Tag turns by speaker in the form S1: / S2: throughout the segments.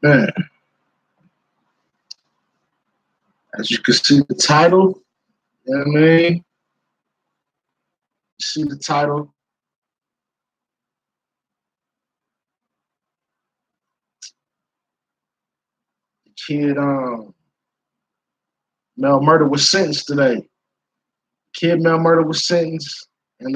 S1: Man, as you can see the title, you know what I mean? You see the title. The kid, Mel Murda was sentenced today. Kid Mel Murda was sentenced, and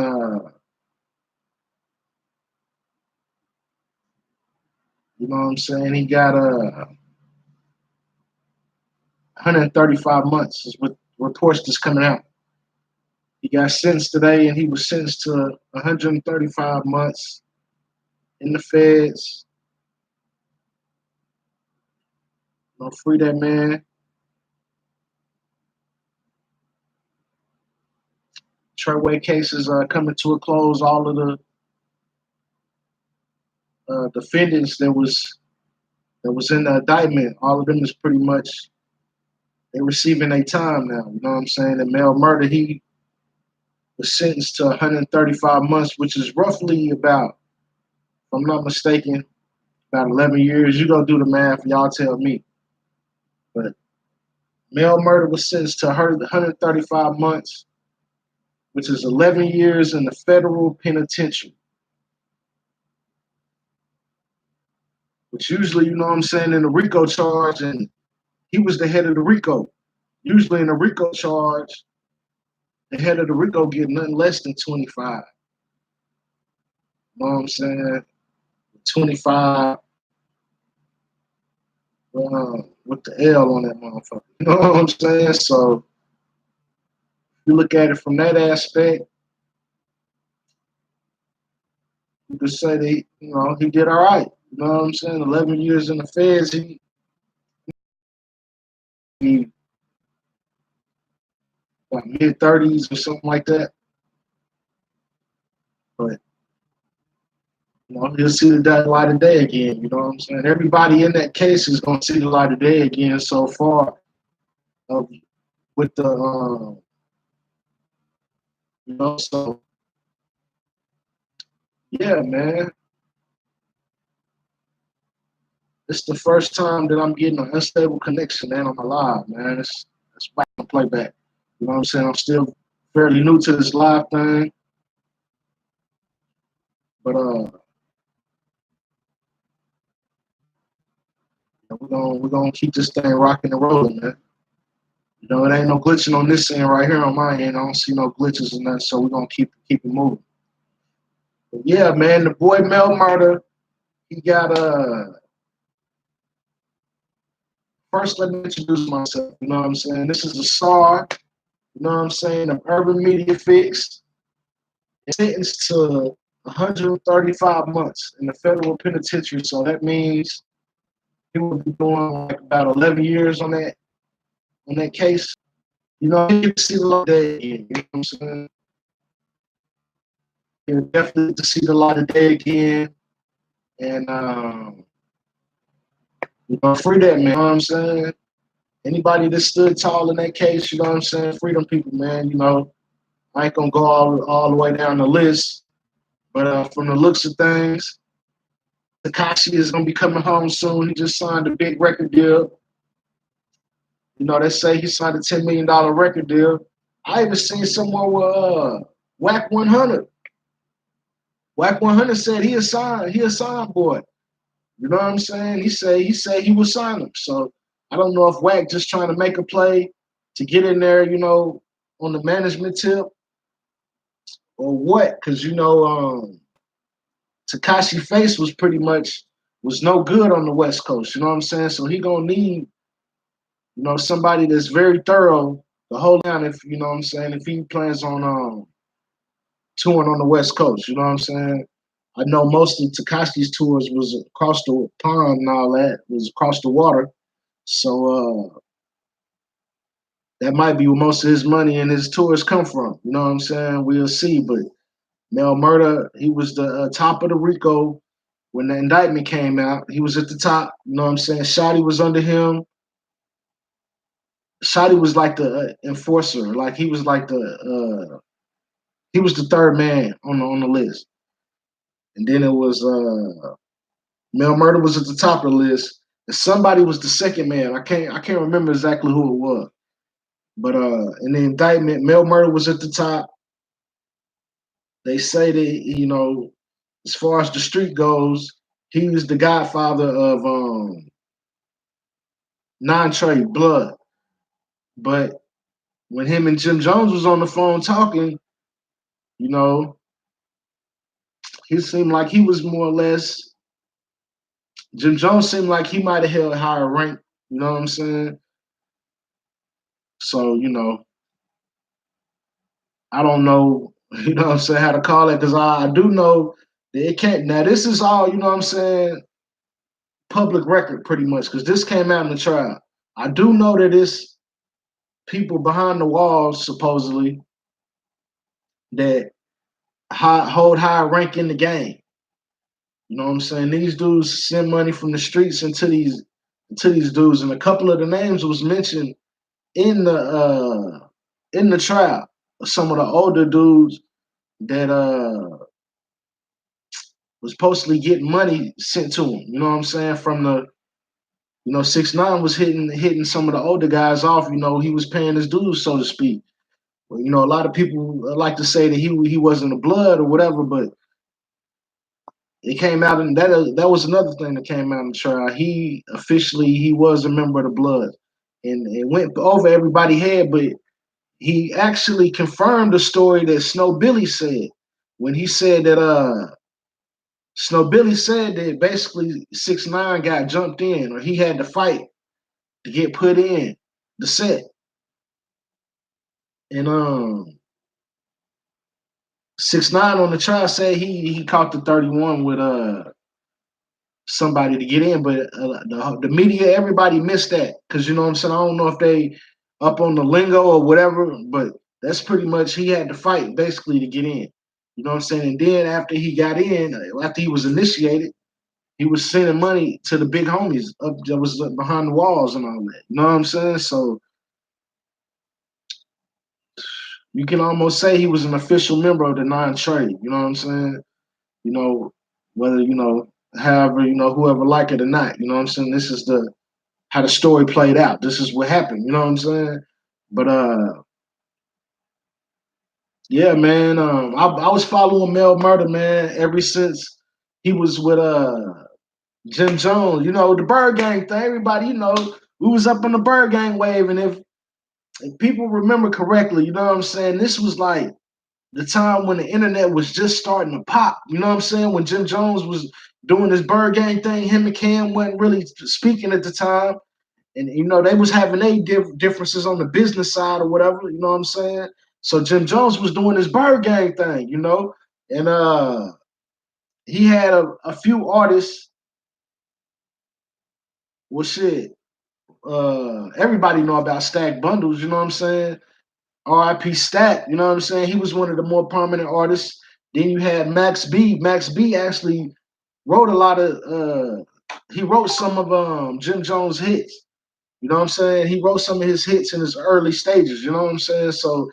S1: you know what I'm saying? He got 135 months is what reports that's coming out. He got sentenced today, and he was sentenced to 135 months in the feds. Free that man. Treyway cases are coming to a close. All of the defendants that was in the indictment, all of them is pretty much they're receiving their time now. You know what I'm saying? And Mel Murda, he was sentenced to 135 months, which is roughly about, if I'm not mistaken, about 11 years. You go do the math, y'all tell me. But Mel Murda was sentenced to 135 months, which is 11 years in the federal penitentiary. Which usually, you know what I'm saying, in the RICO charge, and he was the head of the RICO. Usually in a RICO charge, the head of the RICO get nothing less than 25. You know what I'm saying? 25 with the L on that motherfucker. You know what I'm saying? So you look at it from that aspect, you could say that he did all right. You know what I'm saying? 11 years in the feds, he mid-30s or something like that. But he'll see the light of day again. You know what I'm saying? Everybody in that case is gonna see the light of day again so far. With the so yeah, man. It's the first time that I'm getting an unstable connection, man, on my live, man. It's back on playback. You know what I'm saying? I'm still fairly new to this live thing, but we're gonna keep this thing rocking and rolling, man. It ain't no glitching on this end right here on my end. I don't see no glitches and that, so we're gonna keep it moving. But yeah, man, the boy Mel Murda, he got first let me introduce myself, you know what I'm saying? This is a SAR, you know what I'm saying, of Urban Media Fix, sentenced to 135 months in the federal penitentiary. So that means he will be doing like about 11 years on that case. He can see the light of day again. You know what I'm saying? He'll definitely to see the light of day again. And free that man, you know what I'm saying? Anybody that stood tall in that case, you know what I'm saying? Freedom people, man. I ain't gonna go all the way down the list. But from the looks of things, Tekashi is gonna be coming home soon. He just signed a big record deal. They say he signed a $10 million record deal. I even seen somewhere with Whack 100. Whack 100 said he a sign boy. You know what I'm saying? He said he would sign him. So I don't know if Whack just trying to make a play to get in there, on the management tip or what? Because Tekashi Face was no good on the West Coast. You know what I'm saying? So he gonna need somebody that's very thorough to hold down if if he plans on touring on the West Coast. You know what I'm saying? I know most of Tekashi's tours was across the pond and all that, was across the water. So that might be where most of his money and his tours come from. You know what I'm saying? We'll see. But Mel Murda, he was the top of the RICO when the indictment came out. He was at the top. You know what I'm saying? Shotty was under him. Shotty was like the enforcer. Like he was like he was the third man on the list. And then it was Mel Murda was at the top of the list. Somebody was the second man. I can't remember exactly who it was. But in the indictment, Mel Murda was at the top. They say that, as far as the street goes, he was the godfather of non-trade blood. But when him and Jim Jones was on the phone talking, you know, he seemed like he was more or less. Jim Jones seemed like he might have held a higher rank. You know what I'm saying? So I don't know. You know what I'm saying, how to call it, because I do know that it can't. Now this is all, you know what I'm saying, public record pretty much, because this came out in the trial. I do know that it's people behind the walls supposedly that hold high rank in the game. You know what I'm saying? These dudes send money from the streets into these dudes, and a couple of the names was mentioned in the trial. Some of the older dudes that was supposedly getting money sent to him. You know what I'm saying? From the 6ix9ine was hitting some of the older guys off. He was paying his dues, so to speak. Well, a lot of people like to say that he wasn't a blood or whatever, but it came out, and that was another thing that came out in the trial. He was a member of the blood, and it went over everybody's head, but he actually confirmed the story that Snow Billy said when he said that Snow Billy said that basically 6ix9ine got jumped in, or he had to fight to get put in the set, and 6ix9ine on the trial said he caught the 31 with somebody to get in, but the media, everybody missed that, because you know what I'm saying. I don't know if they up on the lingo or whatever, but that's pretty much, he had to fight basically to get in. You know what I'm saying? And then after he got in, after he was initiated, he was sending money to the big homies up that was behind the walls and all that. You know what I'm saying? So you can almost say he was an official member of the non-trade. You know what I'm saying? You know, whether however, whoever like it or not. You know what I'm saying? This is the how the story played out. This is what happened. You know what I'm saying? But yeah, man. I was following Mel Murda, man, ever since he was with Jim Jones. The Bird Gang thing. Everybody, we was up on the Bird Gang wave, and if people remember correctly, you know what I'm saying, this was like the time when the internet was just starting to pop. You know what I'm saying? When Jim Jones was doing this Bird Gang thing, him and Cam wasn't really speaking at the time. And they was having their differences on the business side or whatever. You know what I'm saying? So Jim Jones was doing his Bird Gang thing, and he had a few artists. Well, shit, everybody know about Stack Bundles. You know what I'm saying? R.I.P. Stack. You know what I'm saying? He was one of the more prominent artists. Then you had Max B. Max B actually wrote a lot of. He wrote some of Jim Jones' hits. You know what I'm saying? He wrote some of his hits in his early stages. You know what I'm saying? So,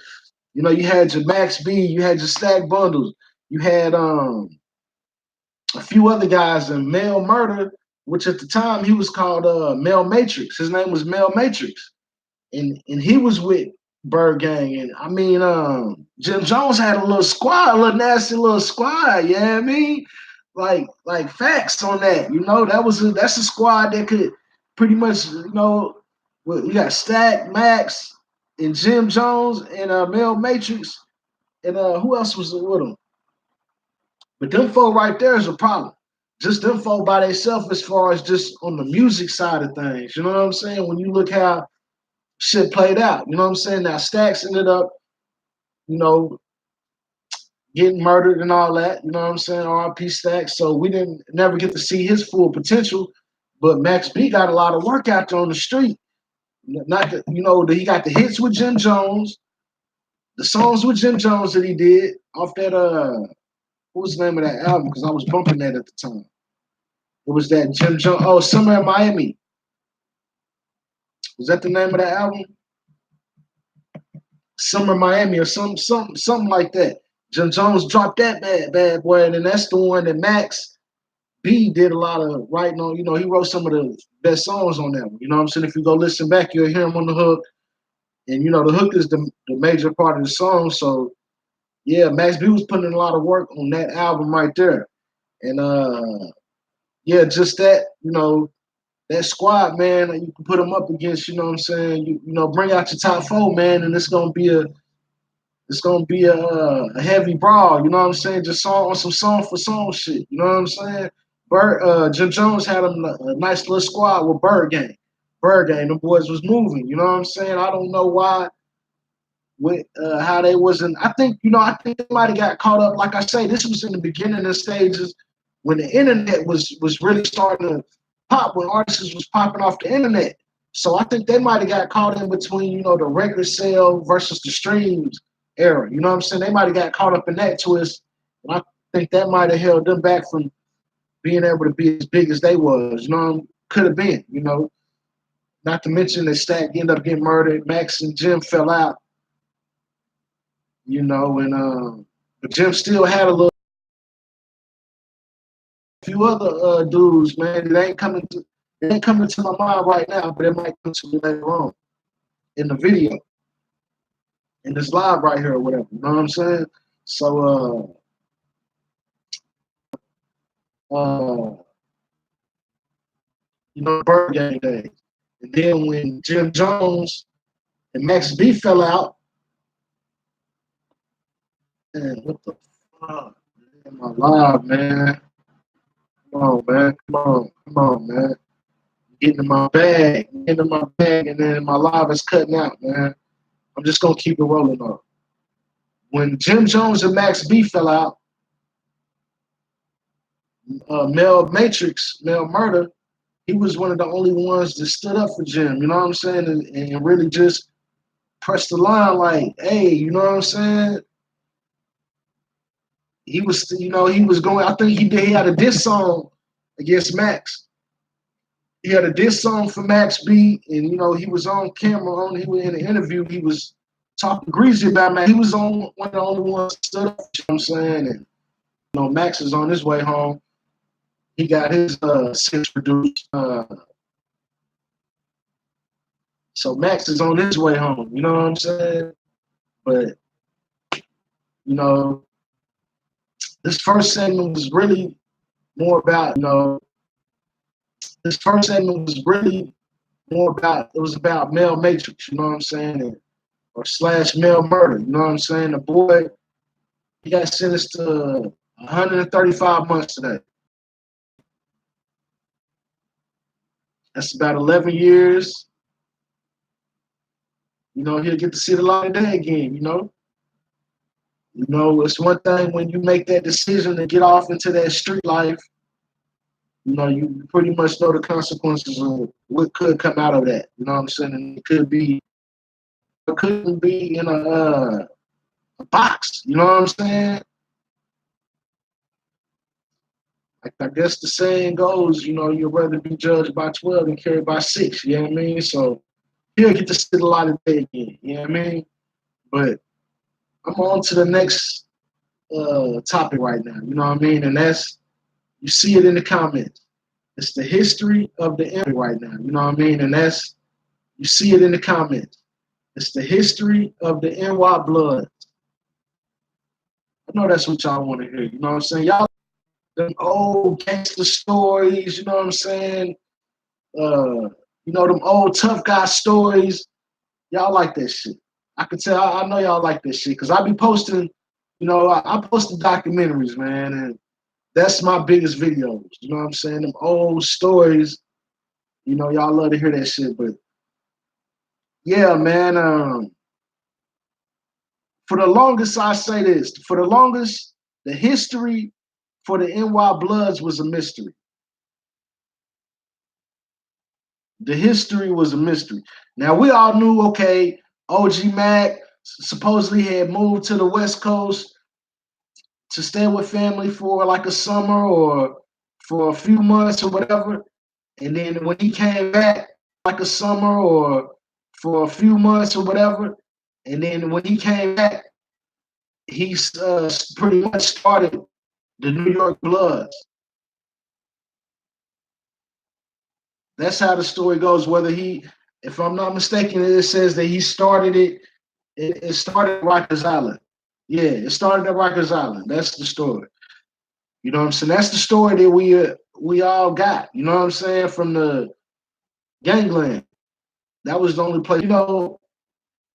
S1: you had your Max B, you had your Stack Bundles, you had a few other guys, and Mel Murda, which at the time he was called Mel Matrix. His name was Mel Matrix, and he was with Bird Gang. And I mean, Jim Jones had a little squad, a little nasty little squad. You know what I mean? Like facts on that. That's a squad that could pretty much, well, you got Stack, Max, and Jim Jones and Mel Matrix, and who else was with him? But them four right there is a problem. Just them four by themselves, as far as just on the music side of things. You know what I'm saying? When you look how shit played out, you know what I'm saying? Now Stacks ended up, you know, getting murdered and all that. You know what I'm saying? R.I.P. Stacks. So we didn't never get to see his full potential. But Max B got a lot of work out there on the street. Not that that he got the hits with Jim Jones, the songs with Jim Jones that he did off that what was the name of that album? Because I was bumping that at the time. It was that Jim Jones. Oh, Summer in Miami. Was that the name of that album? Summer Miami or something like that. Jim Jones dropped that bad boy, and then that's the one that Max B did a lot of writing on, you know, he wrote some of the best songs on that one. You know what I'm saying? If you go listen back, you'll hear him on the hook. And, you know, the hook is the major part of the song. So, yeah, Max B was putting in a lot of work on that album right there. And, yeah, just that, you know, that squad, man, you can put them up against, you know what I'm saying? You know, bring out your top four, man, and it's gonna be a heavy brawl, you know what I'm saying? Just on some song for song shit, you know what I'm saying? Jim Jones had a nice little squad with Bird Gang. Bird Gang, the boys was moving, you know what I'm saying? I don't know why with how they wasn't. I think, you know, I think they might have got caught up. Like I say, this was in the beginning of stages when the internet was really starting to pop, when artists was popping off the internet. So I think they might have got caught in between, you know, the record sale versus the streams era. You know what I'm saying? They might have got caught up in that twist. And I think that might have held them back from being able to be as big as they was. You know, could have been, you know. Not to mention that Stack ended up getting murdered. Max and Jim fell out, you know, and but Jim still had a few other dudes, man. It ain't coming to my mind right now, but it might come to me later on in the video, in this live right here or whatever. You know what I'm saying? So you know, Bird Gang days. And then when Jim Jones and Max B fell out, man, what the fuck? Man, my live, man. Come on, man. Come on, man. Getting in my bag, and then my live is cutting out, man. I'm just gonna keep it rolling on. When Jim Jones and Max B fell out, Mel Murda, he was one of the only ones that stood up for Jim. You know what I'm saying, and really just pressed the line, like, hey, you know what I'm saying. He was, you know, he was going. I think he had a diss song against Max. He had a diss song for Max B, and you know he was on camera. He was in an interview. He was talking greasy about Max. He was on one of the only ones that stood up. You know what I'm saying, and you know Max is on his way home. He got his six produced. So Max is on his way home. You know what I'm saying? But you know, this first segment was really more about, you know, this first segment was really more about, it was about Mel Matrix, you know what I'm saying? Or slash Mel Murda, you know what I'm saying? The boy, he got sentenced to 135 months today. That's about 11 years. You know, he'll get to see the light of day again, you know? You know, it's one thing when you make that decision to get off into that street life, you know, you pretty much know the consequences of what could come out of that. You know what I'm saying? And it couldn't be in a box. You know what I'm saying? Like, I guess the saying goes, you know, you'd rather be judged by 12 than carried by 6. You know what I mean? So he'll get to see the light of day again. You know what I mean? But I'm on to the next topic right now. You know what I mean? And that's, you see it in the comments. It's the history of the internet right now. You know what I mean? And that's, you see it in the comments. It's the history of the NY Bloods. I know that's what y'all want to hear. You know what I'm saying? Y'all, them old gangster stories, you know what I'm saying? You know, them old tough guy stories. Y'all like that shit. I can tell, I know y'all like this shit because I be posting, you know, I post the documentaries, man, and that's my biggest videos. You know what I'm saying? Them old stories, you know, y'all love to hear that shit. But yeah, man, for the longest, I say this, for the longest, the history for the NY Bloods was a mystery. The history was a mystery. Now, we all knew, okay, OG Mac supposedly had moved to the West Coast to stay with family for like a summer or for a few months or whatever. And then when he came back, like a summer or for a few months or whatever, and then when he came back, he's pretty much started the New York Bloods. That's how the story goes. Whether he, if I'm not mistaken, it says that he started it. It started at Rikers Island. Yeah, it started at Rikers Island. That's the story. You know what I'm saying? That's the story that we all got. You know what I'm saying? From the gangland. That was the only place.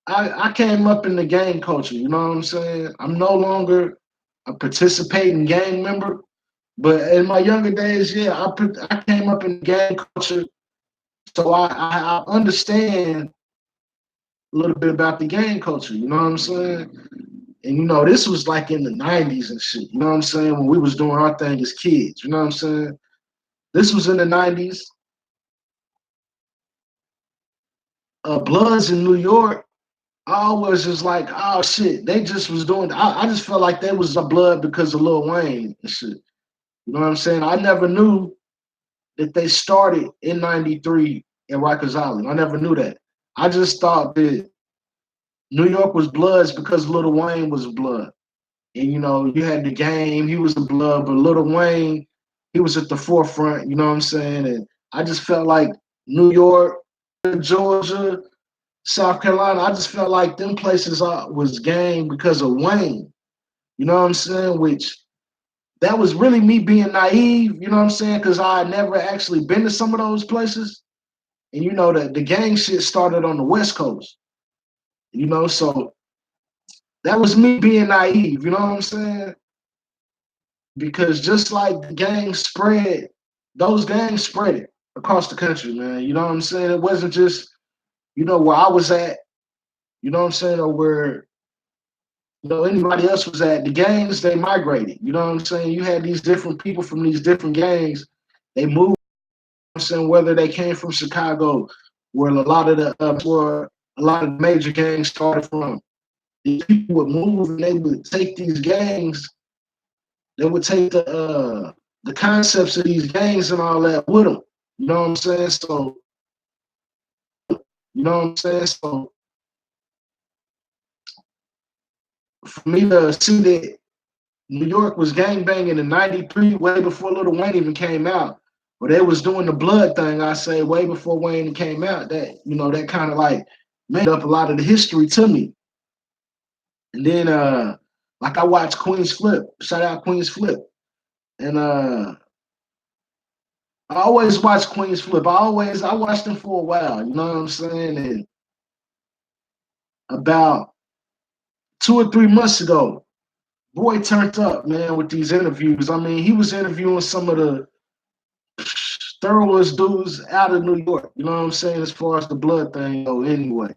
S1: I came up in the gang culture. You know what I'm saying? I'm no longer a participating gang member, but in my younger days, yeah, I came up in gang culture, so I understand a little bit about the gang culture. You know what I'm saying? And this was like in the '90s and shit. You know what I'm saying? When we was doing our thing as kids. You know what I'm saying? This was in the '90s. Bloods in New York, I was just like, oh shit, they just was doing. I just felt like they was a blood because of Lil Wayne and shit. You know what I'm saying? I never knew that they started in '93 in Rikers Island. I never knew that. I just thought that New York was Bloods because Lil Wayne was blood. And you had the game, he was the blood, but Lil Wayne, he was at the forefront, you know what I'm saying? And I just felt like New York, Georgia, South Carolina, I just felt like them places was gang because of Wayne. You know what I'm saying? Which that was really me being naive, you know what I'm saying? Because I had never actually been to some of those places. And the gang shit started on the West Coast. So that was me being naive, you know what I'm saying? Because just like the gangs spread, those gangs spread it across the country, man. You know what I'm saying? It wasn't just, where I was at, you know what I'm saying, or where anybody else was at. The gangs, they migrated. You know what I'm saying? You had these different people from these different gangs. They moved. You know what I'm saying, whether they came from Chicago, where where a lot of the major gangs started from. These people would move and they would take these gangs. They would take the concepts of these gangs and all that with them. You know what I'm saying? So you know what I'm saying. So for me to see that New York was gangbanging in '93, way before Lil Wayne even came out. But they was doing the blood thing, I say, way before Wayne came out. That kind of like made up a lot of the history to me. And then like I watched Queen's Flip. Shout out Queen's Flip. And I always watch Queen's Flip. I watched them for a while, you know what I'm saying? And about 2 or 3 months ago, boy turned up, man, with these interviews. I mean, he was interviewing some of the thoroughest dudes out of New York, you know what I'm saying, as far as the blood thing go anyway.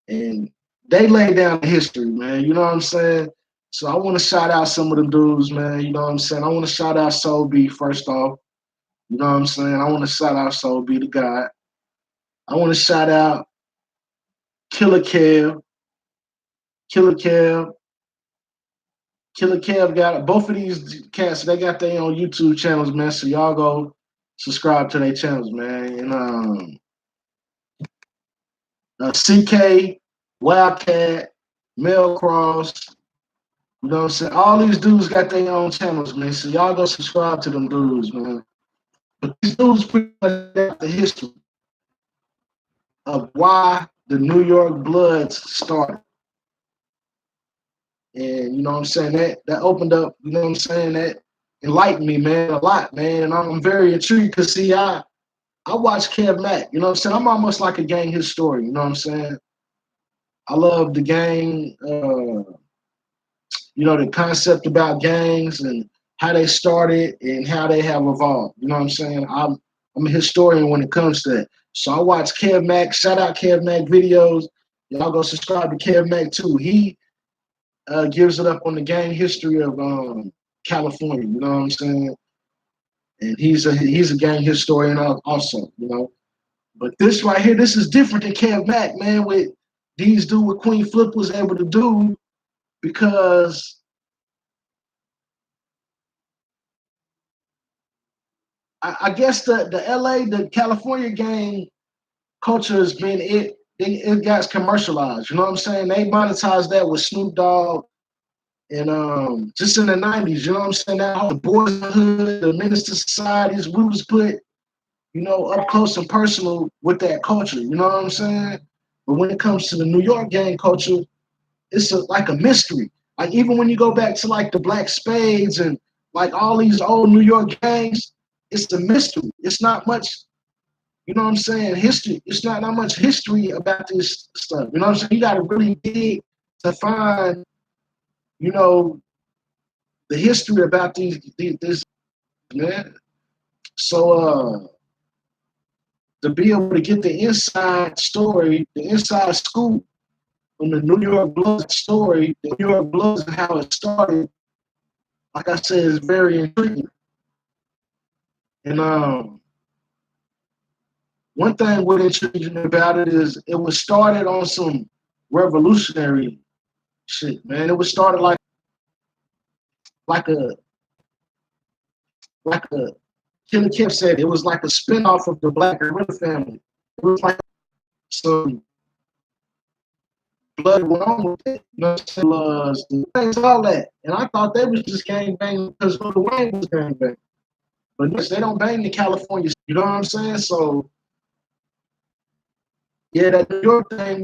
S1: And they laid down the history, man, you know what I'm saying? So I want to shout out some of them dudes, man, you know what I'm saying? I want to shout out Soul B first off. You know what I'm saying? I want to shout out Soul B the God. I want to shout out Killer Kev. Killer Kev. Killer Kev got both of these cats, they got their own YouTube channels, man. So y'all go subscribe to their channels, man. And CK, Wildcat, Mel Cross, you know what I'm saying? All these dudes got their own channels, man. So y'all go subscribe to them dudes, man. But these dudes pretty much got the history of why the New York Bloods started. And you know what I'm saying? That opened up, you know what I'm saying? That enlightened me, man, a lot, man. And I'm very intrigued because see, I watch Kev Mack, you know what I'm saying? I'm almost like a gang historian, you know what I'm saying? I love the gang, the concept about gangs and how they started and how they have evolved. You know what I'm saying? I'm a historian when it comes to that. So I watch Kev Mack, shout out Kev Mack videos. Y'all go subscribe to Kev Mack too. He gives it up on the gang history of California. You know what I'm saying? And he's a gang historian also. But this right here, this is different than Kev Mack, man. With these do what Queen Flip was able to do because I guess the the California gang culture has been it got commercialized. You know what I'm saying? They monetized that with Snoop Dogg and just in the '90s. You know what I'm saying? Now the Boys in the Hood, the Minister Societies, we was put up close and personal with that culture. You know what I'm saying? But when it comes to the New York gang culture, it's like a mystery. Like even when you go back to like the Black Spades and like all these old New York gangs, it's a mystery. It's not much, you know what I'm saying, history. It's not much history about this stuff. You know what I'm saying? You gotta really dig to find, you know, the history about these this man. So to be able to get the inside story, the inside scoop on the New York Blood story, the New York Bloods and how it started, like I said, is very intriguing. And one thing what intrigued me about it is it was started on some revolutionary shit, man. It was started like a like a Killer Kip said, it was like a spinoff of the Black Gorilla family. It was like some blood went on with it. You know what I'm saying? Things, all that. And I thought they was just gang banging because Lil Wayne was gang banging. But they don't bang the California, you know what I'm saying? So yeah, that New York thing,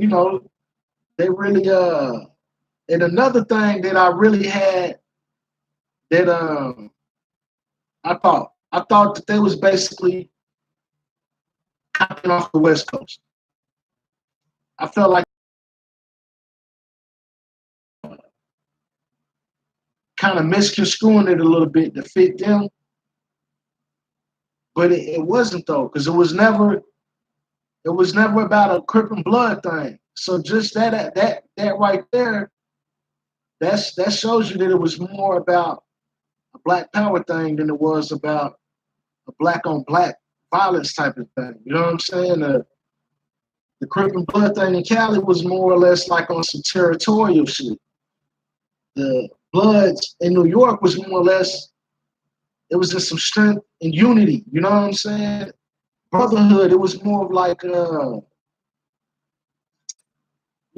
S1: they really and another thing that I really had that I thought that they was basically copying off the West Coast. I felt like kind of misconstruing it a little bit to fit them, but it wasn't though, because it was never about a Crip and Blood thing. So just that right there, that shows you that it was more about a Black Power thing than it was about a black on black violence type of thing. You know what I'm saying? The Crip and Blood thing in Cali was more or less like on some territorial shit. The Bloods in New York was more or less, it was just some strength and unity. You know what I'm saying? Brotherhood. It was more of like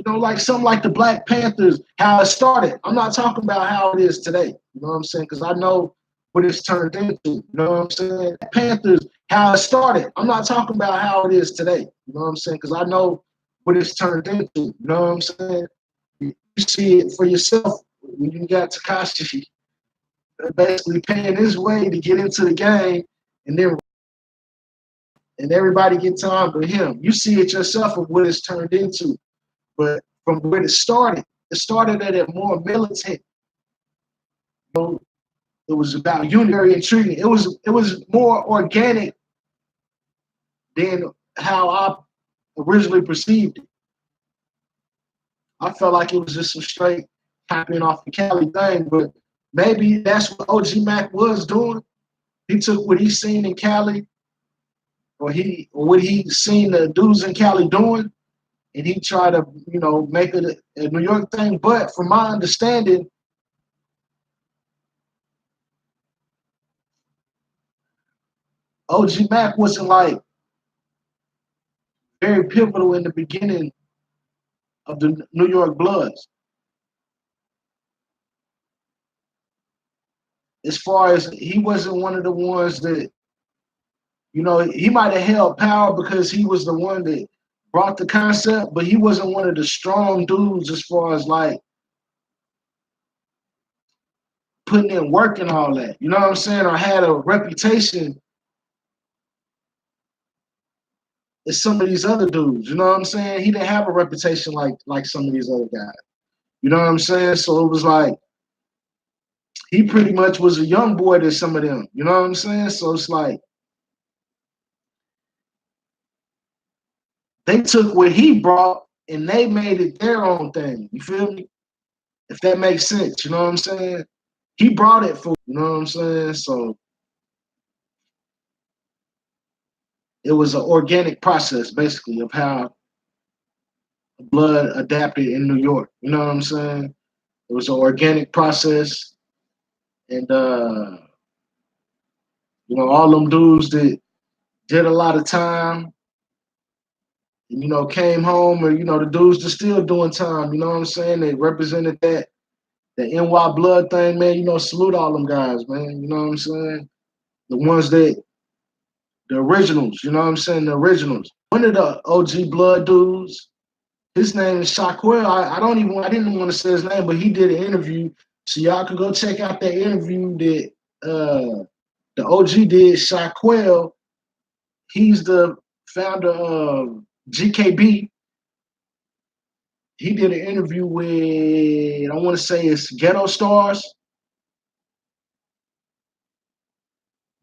S1: like something like the Black Panthers, how it started. I'm not talking about how it is today. You know what I'm saying? Because I know what it's turned into. You know what I'm saying? Panthers, how it started. I'm not talking about how it is today. You know what I'm saying? Because I know what it's turned into. You know what I'm saying? You see it for yourself when you got Takashi basically paying his way to get into the game, and everybody gets on but him. You see it yourself of what it's turned into. But from where it started at a more militant. It was about unitary and treating. It was more organic than how I originally perceived it. I felt like it was just some straight copying off the Cali thing, but maybe that's what OG Mac was doing. He took what he seen in Cali, or what he seen the dudes in Cali doing, and he tried to, make it a New York thing. But from my understanding, OG Mac wasn't like very pivotal in the beginning of the New York Bloods. As far as he wasn't one of the ones that, he might have held power because he was the one that brought the concept, but he wasn't one of the strong dudes as far as like putting in work and all that. You know what I'm saying? Or had a reputation as some of these other dudes. You know what I'm saying? He didn't have a reputation like some of these other guys. You know what I'm saying? So it was like he pretty much was a young boy to some of them. You know what I'm saying? So it's like they took what he brought and they made it their own thing. You feel me? If that makes sense, you know what I'm saying? He brought it for, you know what I'm saying? So it was an organic process, basically, of how blood adapted in New York. You know what I'm saying? It was an organic process, and all them dudes that did a lot of time, and came home, or the dudes that still doing time. You know what I'm saying? They represented that the NY blood thing, man. Salute all them guys, man. You know what I'm saying? The ones that The originals, you know what I'm saying? The originals. One of the OG Blood dudes, his name is Shaquille. I didn't want to say his name, but he did an interview. So y'all can go check out that interview that the OG did. Shaquille, he's the founder of GKB. He did an interview with, I want to say it's Ghetto Stars.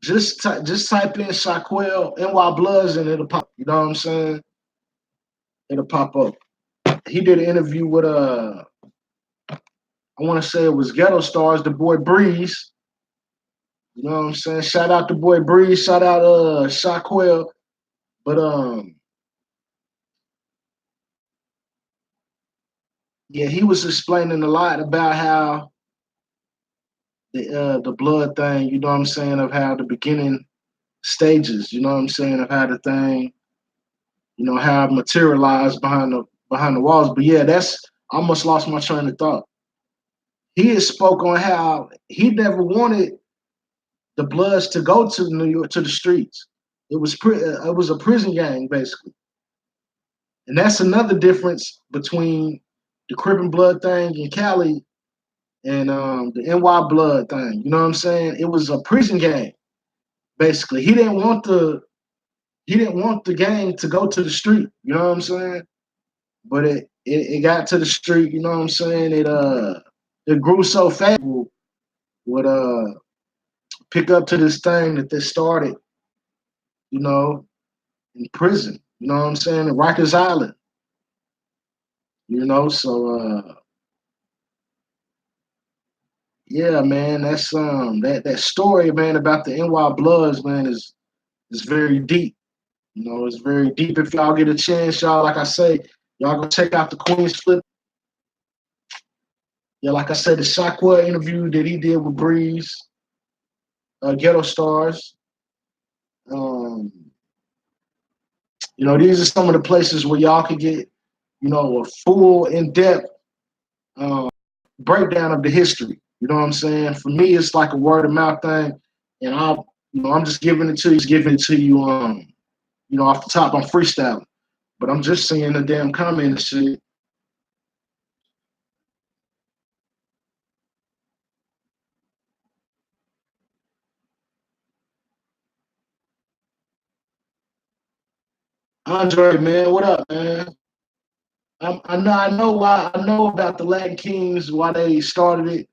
S1: Just type in Shaquille NY Bloods and it'll pop. You know what I'm saying? It'll pop up. He did an interview with I want to say it was Ghetto Stars, the boy Breeze. You know what I'm saying? Shout out the boy Breeze. Shout out Shaquille. But yeah, he was explaining a lot about how the blood thing. You know what I'm saying? Of how the beginning stages. You know what I'm saying? Of how the thing, how it materialized behind the walls. But yeah, I almost lost my train of thought. He had spoke on how he never wanted the Bloods to go to New York to the streets. It was a prison gang basically, and that's another difference between the Crip and Blood thing in Cali and the NY Blood thing. You know what I'm saying? It was a prison gang basically. He didn't want the gang to go to the street. You know what I'm saying? But it got to the street. You know what I'm saying? It grew so fast. Would pick up to this thing that they started, you know, in prison. You know what I'm saying? In Rikers Island. So yeah, man, that's that story, man, about the NY Bloods, man, is very deep. It's very deep. If y'all get a chance, y'all, like I say, y'all go check out the Queen's Flip. Yeah, like I said, the Shockwell interview that he did with Breeze, Ghetto Stars. These are some of the places where y'all could get, a full, in-depth breakdown of the history. You know what I'm saying? For me, it's like a word of mouth thing, and I'm just giving it to you, off the top. I'm freestyling, but I'm just seeing the damn comment and shit. Andre, man, what up, man? I know about the Latin Kings, why they started it.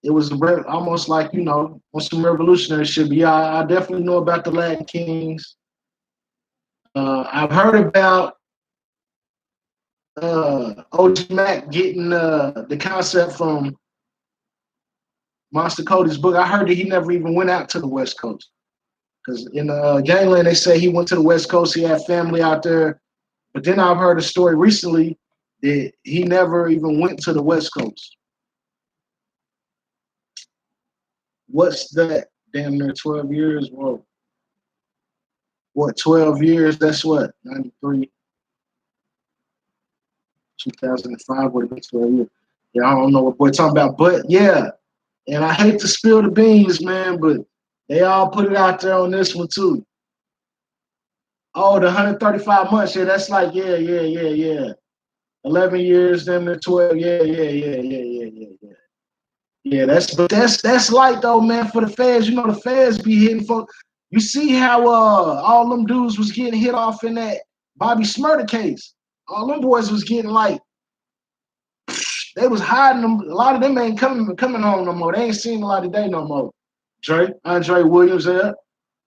S1: It was almost like, on some revolutionary shit. But yeah, I definitely know about the Latin Kings. I've heard about OG Mac getting the concept from Monster Cody's book. I heard that he never even went out to the West Coast. Because in Gangland, they say he went to the West Coast. He had family out there. But then I've heard a story recently that he never even went to the West Coast. What's that? Damn near 12 years? Whoa. What, 12 years? That's what? 93, 2005 would have been 12 years. Yeah, I don't know what we're talking about. But yeah, and I hate to spill the beans, man, but they all put it out there on this one too. Oh, the 135 months. Yeah, that's like, yeah. 11 years, then the 12. Yeah. Yeah, that's light though, man, for the feds. The feds be hitting for. You see how all them dudes was getting hit off in that Bobby Smurda case. All them boys was getting like they was hiding them. A lot of them ain't coming home no more. They ain't seen a lot of day no more. Andre Williams there.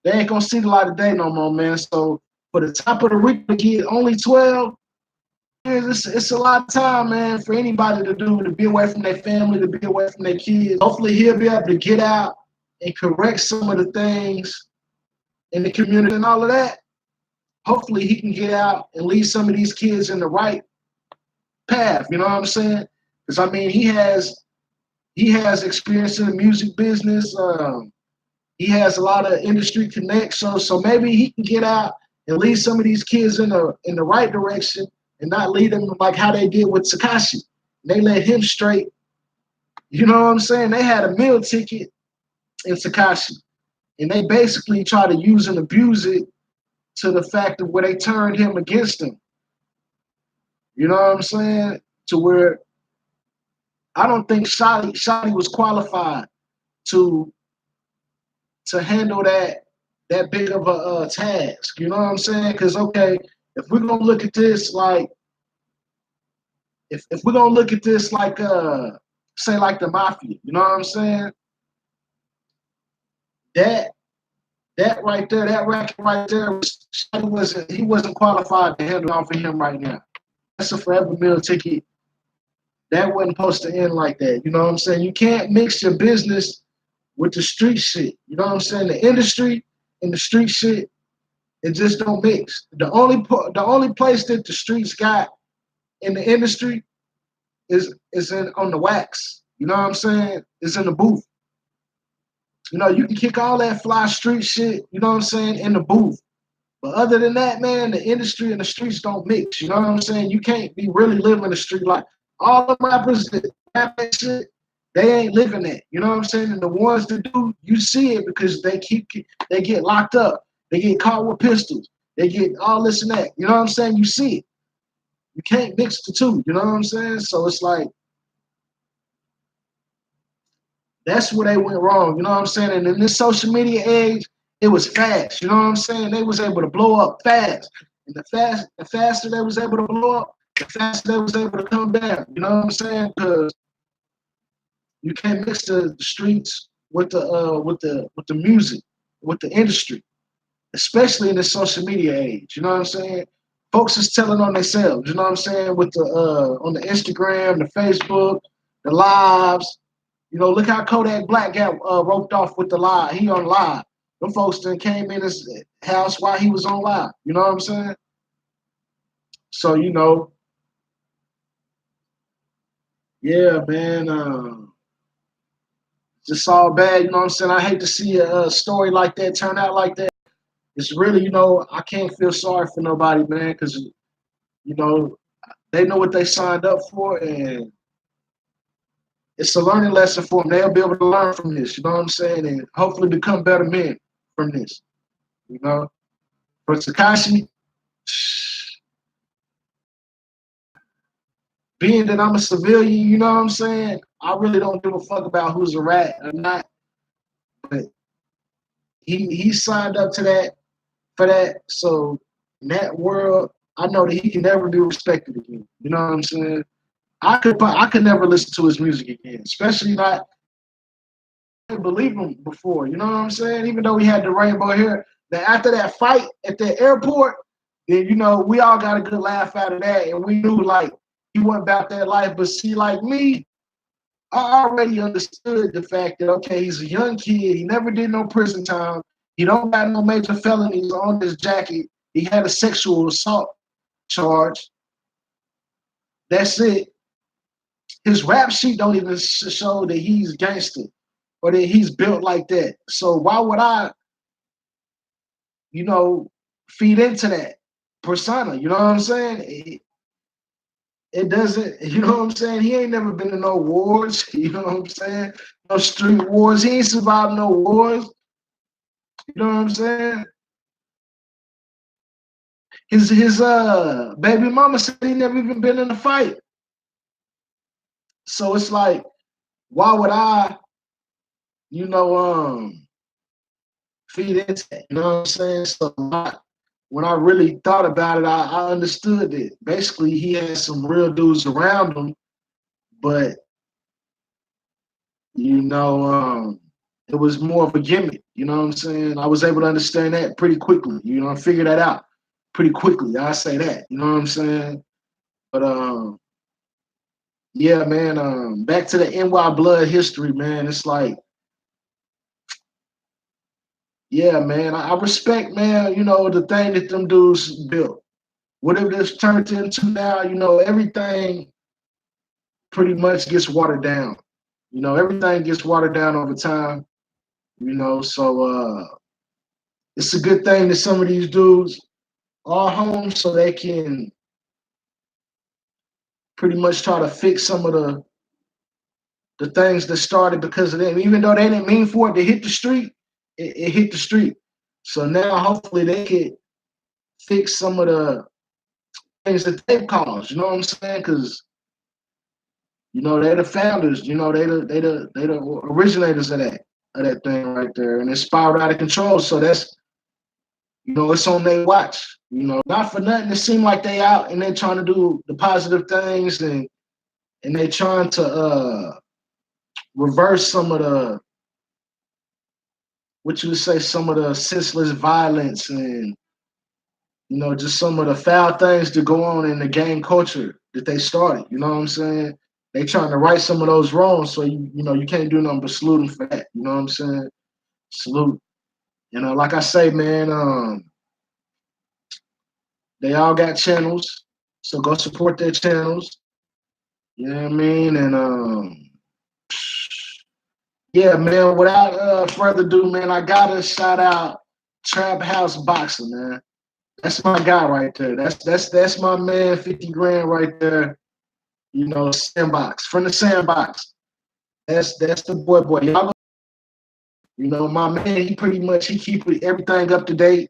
S1: They ain't gonna see the light of day no more, man. So for the top of the week to get only 12 years, it's a lot of time, man, for anybody to be away from their family, to be away from their kids. Hopefully he'll be able to get out and correct some of the things in the community and all of that. Hopefully he can get out and lead some of these kids in the right path. You know what I'm saying? Because I mean, he has experience in the music business. He has a lot of industry connections, so maybe he can get out and lead some of these kids in the right direction and not lead them like how they did with Tekashi. They let him straight. You know what I'm saying? They had a meal ticket in Tekashi. and they basically try to use and abuse it to the fact of where they turned him against him. You know what I'm saying? To where I don't think Shotty was qualified to handle that big of a task. You know what I'm saying? Because okay, if we're gonna look at this like if we're gonna look at this like say like the mafia, you know what I'm saying? That that right there, that racket right there, he wasn't qualified to handle on for him right now. That's a forever meal ticket. That wasn't supposed to end like that. You know what I'm saying? You can't mix your business with the street shit. You know what I'm saying? The industry and the street shit, it just don't mix. The only place that the streets got in the industry is in on the wax. You know what I'm saying? It's in the booth. You know, you can kick all that fly street shit, you know what I'm saying, in the booth. But other than that, man, the industry and the streets don't mix. You know what I'm saying? You can't be really living the street like all the rappers that rap that shit, they ain't living that. You know what I'm saying? And the ones that do, you see it because they get locked up. They get caught with pistols. They get all this and that. You know what I'm saying? You see it. You can't mix the two. You know what I'm saying? So it's like that's where they went wrong. You know what I'm saying? And in this social media age, it was fast. You know what I'm saying? They was able to blow up fast. And the faster they was able to blow up, the faster they was able to come down. You know what I'm saying? Because you can't mix the streets with the music, with the industry, especially in the social media age. You know what I'm saying? Folks is telling on themselves. You know what I'm saying? With the on the Instagram, the Facebook, the lives. You know, look how Kodak Black got roped off with the live. He on live. Them folks then came in his house while he was on live. You know what I'm saying? So, you know, yeah, man. Just all bad. You know what I'm saying? I hate to see a story like that turn out like that. It's really, you know, I can't feel sorry for nobody, man, because, you know, they know what they signed up for, and it's a learning lesson for them. They'll be able to learn from this, you know what I'm saying, and hopefully become better men from this, you know. For Takashi, being that I'm a civilian, you know what I'm saying, I really don't give a fuck about who's a rat or not, but he signed up to that for that, so in that world, I know that he can never be respected again. You know what I'm saying? I could never listen to his music again, especially not believe him before. You know what I'm saying? Even though he had the rainbow hair, that after that fight at the airport, then you know we all got a good laugh out of that, and we knew like he wasn't about that life. But see, like me, I already understood the fact that okay, he's a young kid. He never did no prison time. He don't got no major felonies on his jacket. He had a sexual assault charge. That's it. His rap sheet don't even show that he's gangster or that he's built like that. So why would I, you know, feed into that persona? You know what I'm saying? It doesn't, you know what I'm saying? He ain't never been in no wars, you know what I'm saying? No street wars. He ain't survived no wars. You know what I'm saying? His baby mama said he never even been in a fight. So it's like, why would I, you know, feed into that? You know what I'm saying? So when I really thought about it, I understood it. Basically, he had some real dudes around him, but you know, it was more of a gimmick. You know what I'm saying? I was able to understand that pretty quickly. You know, figure that out pretty quickly. I say that. You know what I'm saying? But yeah, man. Back to the NY Blood history, man. It's like, yeah, man. I respect, man. You know the thing that them dudes built. Whatever this turned into now, you know, everything pretty much gets watered down. You know, everything gets watered down over time. You know, so it's a good thing that some of these dudes are home so they can pretty much try to fix some of the things that started because of them. Even though they didn't mean for it to hit the street, it hit the street. So now hopefully they could fix some of the things that they caused. You know what I'm saying? Because they're the founders. They the originators of that thing right there, and it spiraled out of control. So that's it's on their watch. Not for nothing. It seems like they out and they're trying to do the positive things and they trying to reverse some of the what you would say some of the senseless violence and just some of the foul things that go on in the gang culture that they started. You know what I'm saying? They trying to right some of those wrongs, so you can't do nothing but salute them for that. You know what I'm saying? Salute. Like I say, man, they all got channels, so go support their channels. You know what I mean? And yeah, man. Without further ado, man, I gotta shout out Trap House Boxing, man. That's my guy right there. That's my man. 50 grand right there. Sandbox from the Sandbox. That's the boy. Y'all, my man. He keep everything up to date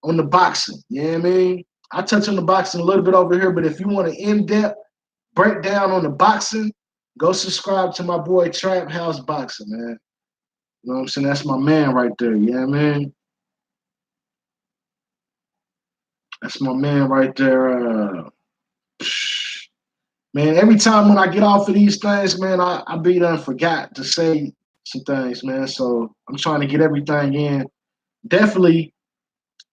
S1: on the boxing. You know what I mean? I touch on the boxing a little bit over here, but if you want an in-depth breakdown on the boxing, go subscribe to my boy Trap House Boxing, man. You know what I'm saying? That's my man right there. You know what I mean? That's my man right there. Man, every time when I get off of these things, man, I be done forgot to say some things, man. So I'm trying to get everything in. Definitely,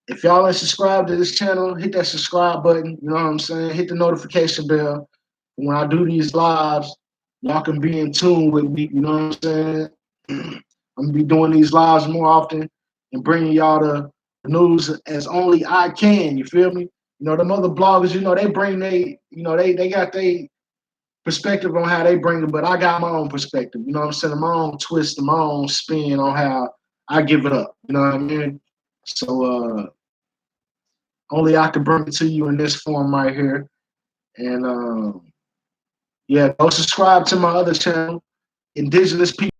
S1: if y'all ain't subscribed to this channel, hit that subscribe button. You know what I'm saying? Hit the notification bell. When I do these lives, y'all can be in tune with me. You know what I'm saying? I'm gonna be doing these lives more often and bringing y'all the news as only I can. You feel me? Them other bloggers, they bring they got they perspective on how they bring it, but I got my own perspective. You know what I'm saying? My own twist and my own spin on how I give it up. You know what I mean? So only I can bring it to you in this form right here. And yeah, go subscribe to my other channel, Indigenous People.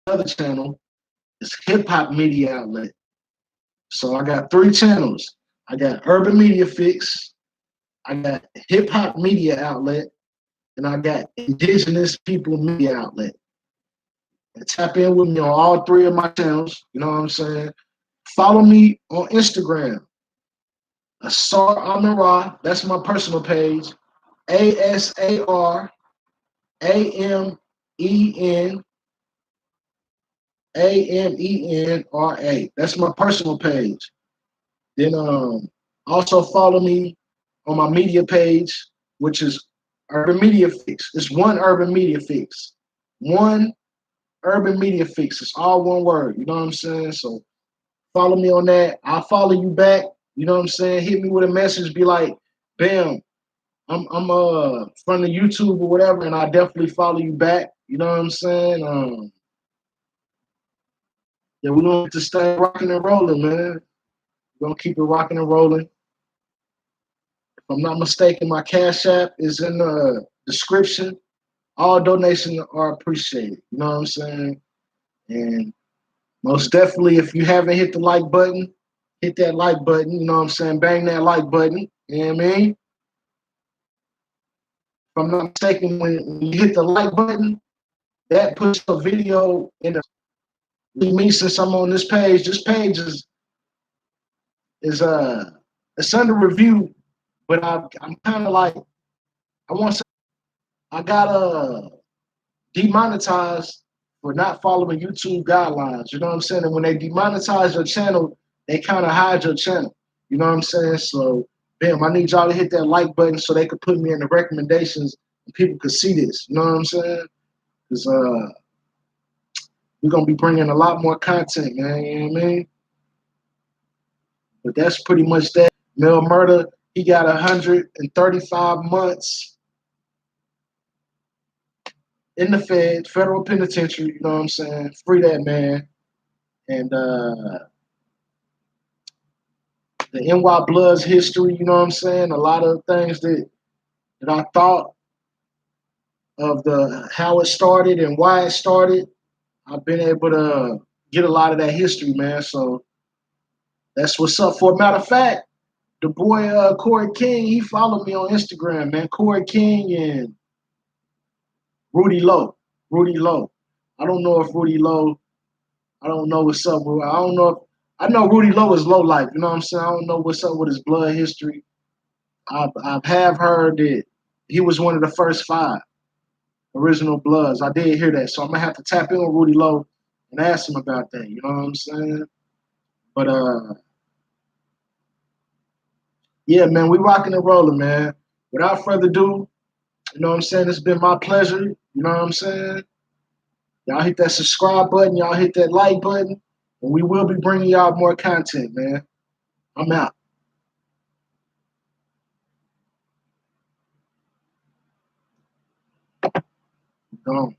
S1: Other channel is Hip Hop Media Outlet. So I got 3 channels. I got Urban Media Fix, I got Hip Hop Media Outlet, and I got Indigenous People Media Outlet. And tap in with me on all 3 of my channels. You know what I'm saying? Follow me on Instagram. Asar Amira. That's my personal page. ASARAMENRA. That's my personal page. Then also follow me on my media page, which is Urban Media Fix. It's one Urban Media Fix. One Urban Media Fix. It's all one word. You know what I'm saying? So follow me on that. I'll follow you back. You know what I'm saying? Hit me with a message. Be like, bam, I'm from the YouTube or whatever, and I definitely follow you back. You know what I'm saying? Yeah, we're gonna have to stay rocking and rolling, man. We're gonna keep it rocking and rolling. If I'm not mistaken, my Cash App is in the description. All donations are appreciated. You know what I'm saying? And most definitely, if you haven't hit the like button, hit that like button. You know what I'm saying? Bang that like button. You know what I mean? If I'm not mistaken, when you hit the like button, that puts a video in the me since I'm on this page. This page is it's under review, but I'm kind of like I want to say I got demonetized for not following YouTube guidelines. You know what I'm saying? And when they demonetize your channel, they kind of hide your channel. You know what I'm saying? So, bam, I need y'all to hit that like button so they could put me in the recommendations and people could see this. You know what I'm saying? Because we're going to be bringing a lot more content, man. You know what I mean? But that's pretty much that. Murda, he got 135 months in the federal penitentiary. You know what I'm saying? Free that man. And the NY Bloods history, you know what I'm saying? A lot of things that I thought of how it started and why it started, I've been able to get a lot of that history, man. So that's what's up. For a matter of fact, the boy Corey King, he followed me on Instagram, man. Corey King and Rudy Lowe. Rudy Lowe. I don't know if Rudy Lowe, I don't know what's up with, I don't know if, I know Rudy Lowe is low life, you know what I'm saying? I don't know what's up with his blood history. I have heard that he was one of the first 5 original Bloods. I did hear that. So I'm gonna have to tap in with Rudy Lowe and ask him about that, you know what I'm saying? But yeah, man, we rocking and rolling, man. Without further ado, you know what I'm saying? It's been my pleasure. You know what I'm saying? Y'all hit that subscribe button. Y'all hit that like button. And we will be bringing y'all more content, man. I'm out. Gone.